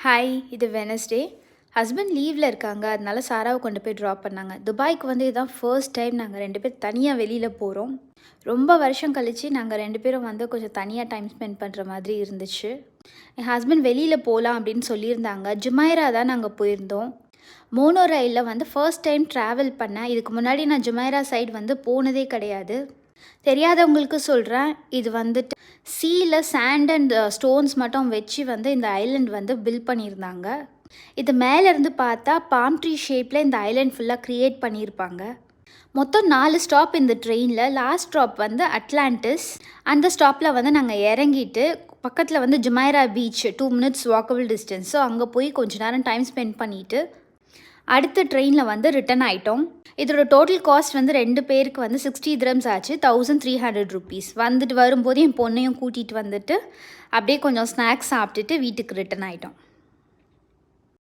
Hi, இது Wednesday. Husband லீவில் இருக்காங்க. அதனால சாராவை கொண்டு போய் ட்ராப் பண்ணாங்க. துபாய்க்கு வந்து இதுதான் ஃபர்ஸ்ட் டைம் நாங்கள் 2 பேர் தனியாக வெளியில் போகிறோம். ரொம்ப வருஷம் கழித்து நாங்கள் 2 பேரும் வந்து கொஞ்சம் தனியாக டைம் ஸ்பெண்ட் பண்ணுற மாதிரி இருந்துச்சு. என் ஹஸ்பண்ட் வெளியில் போகலாம் அப்படின்னு சொல்லியிருந்தாங்க. ஜுமைரா தான் நாங்கள் போயிருந்தோம். மோனோ ரயிலில் வந்து ஃபர்ஸ்ட் டைம் ட்ராவல் பண்ணேன். இதுக்கு முன்னாடி நான் ஜுமைரா சைடு வந்து போனதே கிடையாது. தெரியாதவங்களுக்கு சொல்கிறேன், இது வந்துட்டு சீல சாண்ட் அண்ட் ஸ்டோன்ஸ் மட்டும் வச்சு வந்து இந்த ஐலண்ட் வந்து பில்ட் பண்ணியிருந்தாங்க. இது மேலேருந்து பார்த்தா பாம் ட்ரீ ஷேப்பில் இந்த ஐலண்ட் ஃபுல்லாக க்ரியேட் பண்ணியிருப்பாங்க. மொத்தம் 4 ஸ்டாப் இந்த ட்ரெயினில். லாஸ்ட் ஸ்டாப் வந்து அட்லாண்டிஸ். அந்த ஸ்டாப்பில் வந்து நாங்கள் இறங்கிட்டு பக்கத்தில் வந்து Jumeirah beach 2 minutes walkable distance. So அங்கே போய் கொஞ்ச நேரம் டைம் ஸ்பெண்ட் பண்ணிவிட்டு அடுத்த ட்ரெயினில் வந்து ரிட்டன் ஆகிட்டோம். இதோட டோட்டல் காஸ்ட் வந்து 2 பேருக்கு வந்து 60 dirhams ஆச்சு. 1300 rupees. வந்துட்டு வரும்போது என் பொண்ணையும் கூட்டிகிட்டு வந்துட்டு அப்படியே கொஞ்சம் ஸ்நாக்ஸ் சாப்பிட்டுட்டு வீட்டுக்கு ரிட்டன் ஆகிட்டோம்.